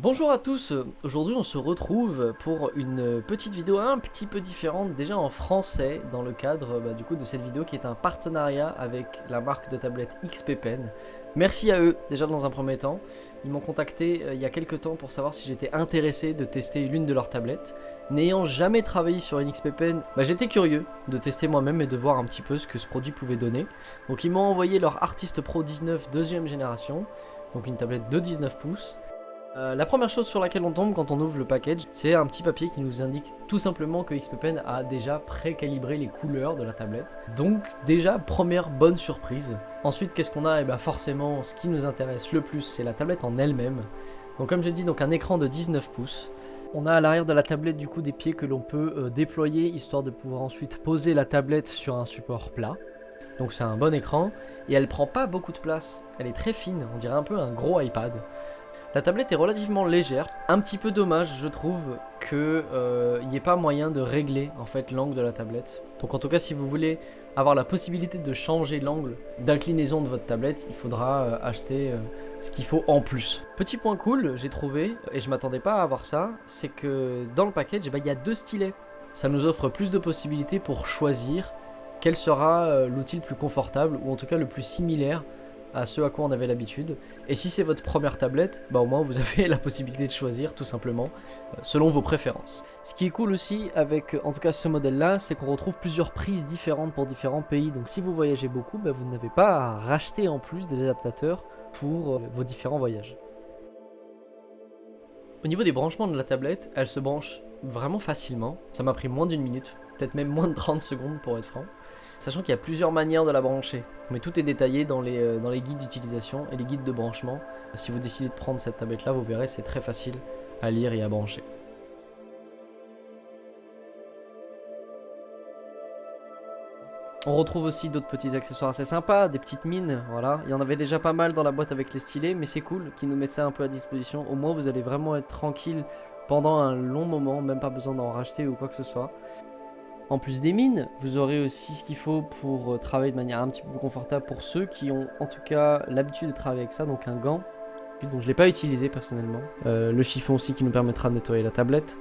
Bonjour à tous, aujourd'hui on se retrouve pour une petite vidéo un petit peu différente, déjà en français, dans le cadre du coup de cette vidéo qui est un partenariat avec la marque de tablette XP Pen. Merci à eux déjà dans un premier temps, ils m'ont contacté il y a quelques temps pour savoir si j'étais intéressé de tester l'une de leurs tablettes. N'ayant jamais travaillé sur une XP Pen, j'étais curieux de tester moi-même et de voir un petit peu ce que ce produit pouvait donner. Donc ils m'ont envoyé leur Artist Pro 19 deuxième génération, donc une tablette de 19 pouces. La première chose sur laquelle on tombe quand on ouvre le package, c'est un petit papier qui nous indique tout simplement que XP Pen a déjà pré-calibré les couleurs de la tablette. Donc déjà, première bonne surprise. Ensuite, qu'est-ce qu'on a? Et bien forcément, ce qui nous intéresse le plus, c'est la tablette en elle-même. Donc comme j'ai dit, donc un écran de 19 pouces. On a à l'arrière de la tablette du coup des pieds que l'on peut déployer, histoire de pouvoir ensuite poser la tablette sur un support plat. Donc c'est un bon écran, et elle prend pas beaucoup de place. Elle est très fine, on dirait un peu un gros iPad. La tablette est relativement légère, un petit peu dommage je trouve qu'il n'y ait pas moyen de régler en fait l'angle de la tablette. Donc en tout cas si vous voulez avoir la possibilité de changer l'angle d'inclinaison de votre tablette, il faudra acheter ce qu'il faut en plus. Petit point cool j'ai trouvé, et je m'attendais pas à avoir ça, c'est que dans le package il y a deux stylets. Ça nous offre plus de possibilités pour choisir quel sera l'outil le plus confortable, ou en tout cas le plus similaire à ce à quoi on avait l'habitude. Et si c'est votre première tablette, au moins vous avez la possibilité de choisir tout simplement selon vos préférences. Ce qui est cool aussi avec en tout cas ce modèle là, c'est qu'on retrouve plusieurs prises différentes pour différents pays. Donc si vous voyagez beaucoup, vous n'avez pas à racheter en plus des adaptateurs pour vos différents voyages. Au niveau des branchements de la tablette, elle se branche vraiment facilement. Ça m'a pris moins d'une minute, peut-être même moins de 30 secondes pour être franc. Sachant qu'il y a plusieurs manières de la brancher. Mais tout est détaillé dans les guides d'utilisation et les guides de branchement. Si vous décidez de prendre cette tablette là, vous verrez, c'est très facile à lire et à brancher. On retrouve aussi d'autres petits accessoires assez sympas, des petites mines, voilà. Il y en avait déjà pas mal dans la boîte avec les stylets, mais c'est cool qu'ils nous mettent ça un peu à disposition. Au moins vous allez vraiment être tranquille pendant un long moment, même pas besoin d'en racheter ou quoi que ce soit. En plus des mines, vous aurez aussi ce qu'il faut pour travailler de manière un petit peu plus confortable pour ceux qui ont en tout cas l'habitude de travailler avec ça, donc un gant. Donc je ne l'ai pas utilisé personnellement. Le chiffon aussi qui nous permettra de nettoyer la tablette.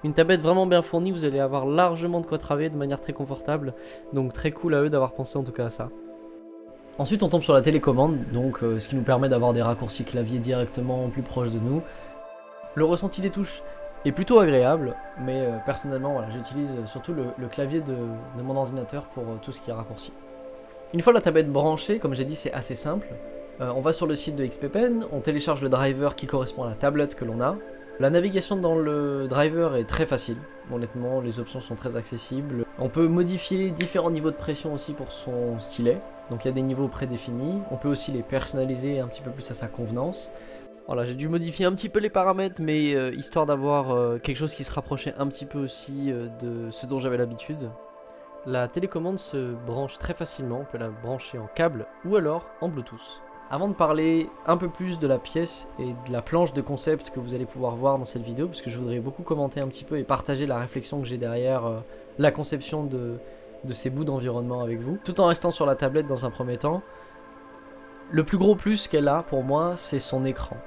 Une tablette vraiment bien fournie, vous allez avoir largement de quoi travailler de manière très confortable. Donc très cool à eux d'avoir pensé en tout cas à ça. Ensuite on tombe sur la télécommande, donc ce qui nous permet d'avoir des raccourcis clavier directement plus proches de nous. Le ressenti des touches est plutôt agréable, mais personnellement voilà, j'utilise surtout le clavier de mon ordinateur pour tout ce qui est raccourci. Une fois la tablette branchée, comme j'ai dit c'est assez simple, on va sur le site de XP Pen, on télécharge le driver qui correspond à la tablette que l'on a. La navigation dans le driver est très facile, honnêtement les options sont très accessibles. On peut modifier différents niveaux de pression aussi pour son stylet, donc il y a des niveaux prédéfinis, on peut aussi les personnaliser un petit peu plus à sa convenance. Voilà, j'ai dû modifier un petit peu les paramètres, mais histoire d'avoir quelque chose qui se rapprochait un petit peu aussi de ce dont j'avais l'habitude. La télécommande se branche très facilement, on peut la brancher en câble ou alors en Bluetooth. Avant de parler un peu plus de la pièce et de la planche de concept que vous allez pouvoir voir dans cette vidéo, parce que je voudrais beaucoup commenter un petit peu et partager la réflexion que j'ai derrière la conception de ces bouts d'environnement avec vous, tout en restant sur la tablette dans un premier temps. Le plus gros plus qu'elle a pour moi, c'est son écran.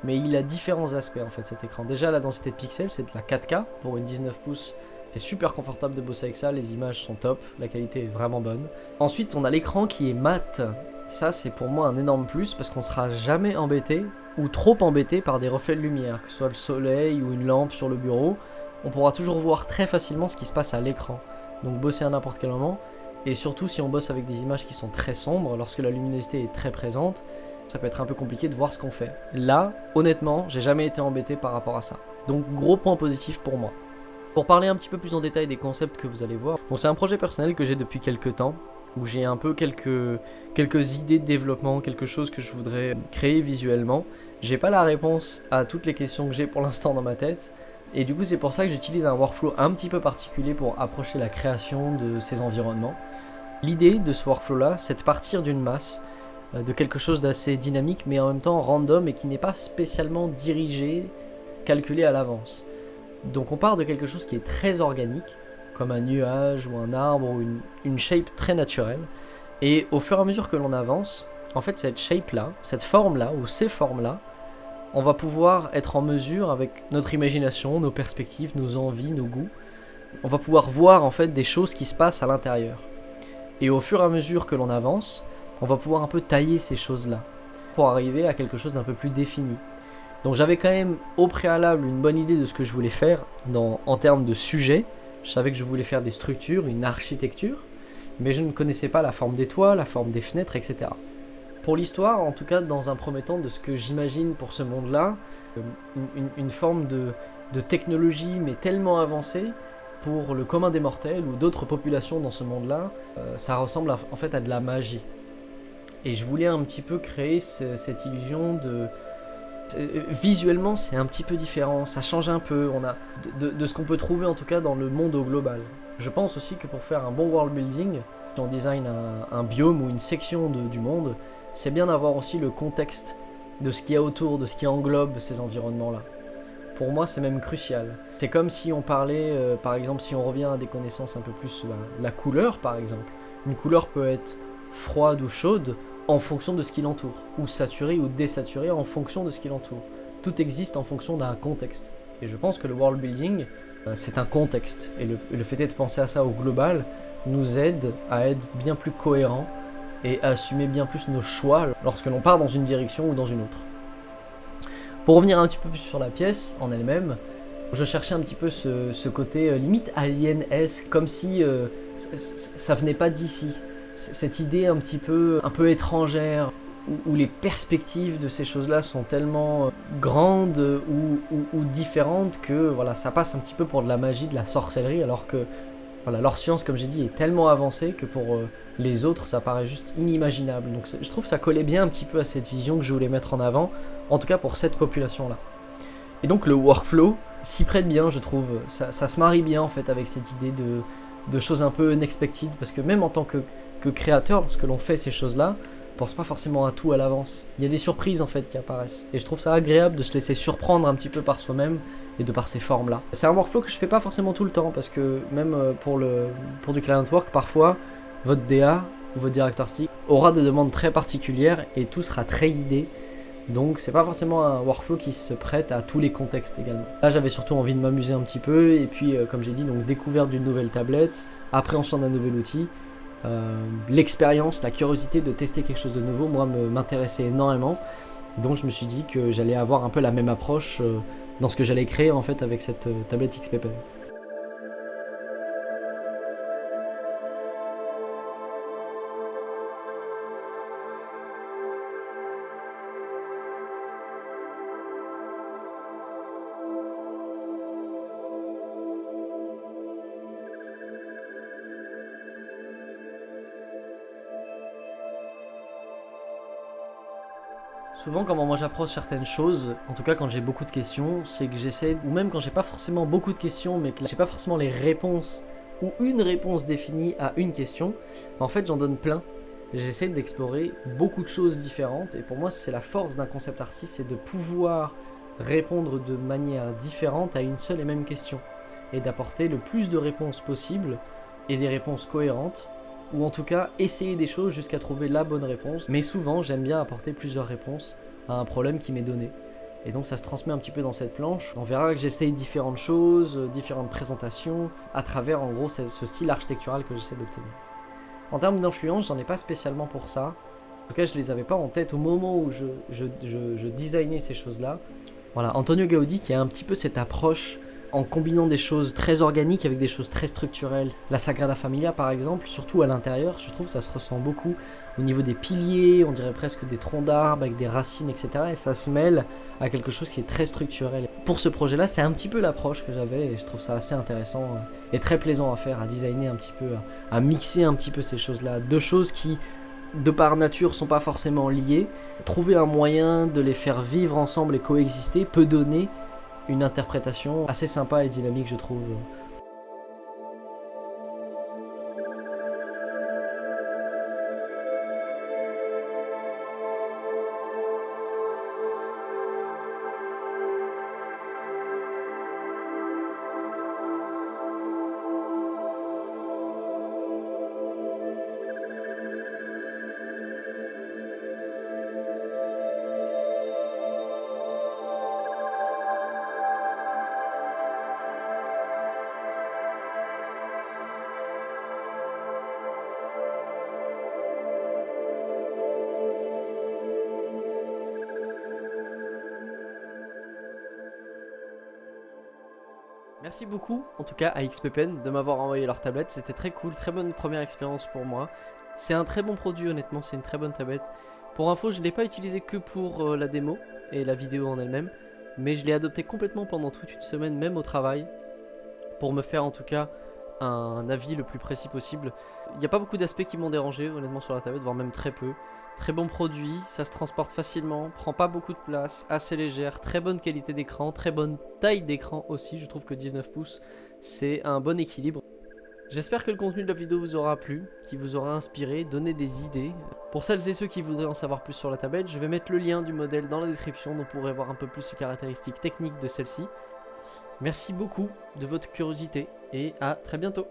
Mais il a différents aspects en fait cet écran. Déjà la densité de pixels, c'est de la 4K pour une 19 pouces. C'est super confortable de bosser avec ça, les images sont top, la qualité est vraiment bonne. Ensuite on a l'écran qui est mat. Ça c'est pour moi un énorme plus parce qu'on sera jamais embêté ou trop embêté par des reflets de lumière, que ce soit le soleil ou une lampe sur le bureau. On pourra toujours voir très facilement ce qui se passe à l'écran. Donc bosser à n'importe quel moment. Et surtout si on bosse avec des images qui sont très sombres, lorsque la luminosité est très présente, ça peut être un peu compliqué de voir ce qu'on fait. Là, honnêtement, j'ai jamais été embêté par rapport à ça. Donc gros point positif pour moi. Pour parler un petit peu plus en détail des concepts que vous allez voir, bon, c'est un projet personnel que j'ai depuis quelques temps, où j'ai un peu quelques idées de développement, quelque chose que je voudrais créer visuellement. J'ai pas la réponse à toutes les questions que j'ai pour l'instant dans ma tête, et du coup c'est pour ça que j'utilise un workflow un petit peu particulier pour approcher la création de ces environnements. L'idée de ce workflow là, c'est de partir d'une masse, de quelque chose d'assez dynamique mais en même temps random et qui n'est pas spécialement dirigé, calculé à l'avance. Donc on part de quelque chose qui est très organique, comme un nuage ou un arbre ou une shape très naturelle, et au fur et à mesure que l'on avance, en fait cette shape là, cette forme là ou ces formes là on va pouvoir être en mesure, avec notre imagination, nos perspectives, nos envies, nos goûts, on va pouvoir voir en fait des choses qui se passent à l'intérieur. Et au fur et à mesure que l'on avance, on va pouvoir un peu tailler ces choses-là pour arriver à quelque chose d'un peu plus défini. Donc j'avais quand même au préalable une bonne idée de ce que je voulais faire en termes de sujet. Je savais que je voulais faire des structures, une architecture, mais je ne connaissais pas la forme des toits, la forme des fenêtres, etc. Pour l'histoire, en tout cas dans un premier temps de ce que j'imagine pour ce monde-là, une forme de technologie mais tellement avancée pour le commun des mortels ou d'autres populations dans ce monde-là, ça ressemble en fait à de la magie. Et je voulais un petit peu créer cette illusion de... Visuellement, c'est un petit peu différent, ça change un peu de ce qu'on peut trouver en tout cas dans le monde au global. Je pense aussi que pour faire un bon world building, si on design un biome ou une section du monde, c'est bien d'avoir aussi le contexte de ce qu'il y a autour, de ce qui englobe ces environnements-là. Pour moi, c'est même crucial. C'est comme si on parlait, par exemple, si on revient à des connaissances un peu plus, la couleur par exemple. Une couleur peut être froide ou chaude en fonction de ce qui l'entoure, ou saturée ou désaturée en fonction de ce qui l'entoure. Tout existe en fonction d'un contexte. Et je pense que le world building, c'est un contexte. Et le fait de penser à ça au global nous aide à être bien plus cohérents et à assumer bien plus nos choix lorsque l'on part dans une direction ou dans une autre. Pour revenir un petit peu plus sur la pièce en elle-même, je cherchais un petit peu ce côté limite alien-esque, comme si ça venait pas d'ici. Cette idée un peu étrangère, où les perspectives de ces choses-là sont tellement grandes ou différentes que voilà, ça passe un petit peu pour de la magie, de la sorcellerie, alors que voilà, leur science, comme j'ai dit, est tellement avancée que pour les autres, ça paraît juste inimaginable. Donc je trouve que ça collait bien un petit peu à cette vision que je voulais mettre en avant, en tout cas pour cette population-là. Et donc le workflow s'y prête bien, je trouve. Ça se marie bien en fait avec cette idée de choses un peu unexpected, parce que même en tant que créateur, lorsque l'on fait ces choses-là, on pense pas forcément à tout à l'avance. Il y a des surprises en fait qui apparaissent. Et je trouve ça agréable de se laisser surprendre un petit peu par soi-même et de par ces formes-là. C'est un workflow que je fais pas forcément tout le temps, parce que même pour du client work, parfois, votre DA ou votre directeur artistique aura des demandes très particulières et tout sera très guidé. Donc c'est pas forcément un workflow qui se prête à tous les contextes également. Là j'avais surtout envie de m'amuser un petit peu et puis comme j'ai dit, donc découverte d'une nouvelle tablette, appréhension d'un nouvel outil, l'expérience, la curiosité de tester quelque chose de nouveau, moi m'intéressait énormément. Donc je me suis dit que j'allais avoir un peu la même approche dans ce que j'allais créer en fait avec cette tablette XP Pen. Souvent, comment moi j'approche certaines choses, en tout cas quand j'ai beaucoup de questions, c'est que j'essaie, ou même quand j'ai pas forcément beaucoup de questions, mais que j'ai pas forcément les réponses, ou une réponse définie à une question, en fait j'en donne plein. J'essaie d'explorer beaucoup de choses différentes, et pour moi c'est la force d'un concept artiste, c'est de pouvoir répondre de manière différente à une seule et même question, et d'apporter le plus de réponses possible, et des réponses cohérentes, ou en tout cas essayer des choses jusqu'à trouver la bonne réponse. Mais souvent, j'aime bien apporter plusieurs réponses à un problème qui m'est donné. Et donc ça se transmet un petit peu dans cette planche. On verra que j'essaye différentes choses, différentes présentations, à travers en gros ce style architectural que j'essaie d'obtenir. En termes d'influence, j'en ai pas spécialement pour ça. En tout cas, je les avais pas en tête au moment où je designais ces choses-là. Voilà, Antonio Gaudi qui a un petit peu cette approche en combinant des choses très organiques avec des choses très structurelles. La Sagrada Familia par exemple, surtout à l'intérieur, je trouve que ça se ressent beaucoup au niveau des piliers, on dirait presque des troncs d'arbres avec des racines, etc. Et ça se mêle à quelque chose qui est très structurel. Pour ce projet-là, c'est un petit peu l'approche que j'avais et je trouve ça assez intéressant et très plaisant à faire, à designer un petit peu, à mixer un petit peu ces choses-là. Deux choses qui, de par nature, sont pas forcément liées. Trouver un moyen de les faire vivre ensemble et coexister peut donner une interprétation assez sympa et dynamique, je trouve. Merci beaucoup, en tout cas à XPPen, de m'avoir envoyé leur tablette. C'était très cool, très bonne première expérience pour moi. C'est un très bon produit, honnêtement, c'est une très bonne tablette. Pour info, je ne l'ai pas utilisé que pour la démo et la vidéo en elle-même, mais je l'ai adopté complètement pendant toute une semaine, même au travail, pour me faire en tout cas un avis le plus précis possible. Il n'y a pas beaucoup d'aspects qui m'ont dérangé, honnêtement, sur la tablette, voire même très peu. Très bon produit, ça se transporte facilement, prend pas beaucoup de place, assez légère, très bonne qualité d'écran, très bonne taille d'écran aussi. Je trouve que 19 pouces, c'est un bon équilibre. J'espère que le contenu de la vidéo vous aura plu, qui vous aura inspiré, donné des idées. Pour celles et ceux qui voudraient en savoir plus sur la tablette, je vais mettre le lien du modèle dans la description, dont vous pourrez voir un peu plus les caractéristiques techniques de celle-ci. Merci beaucoup de votre curiosité et à très bientôt.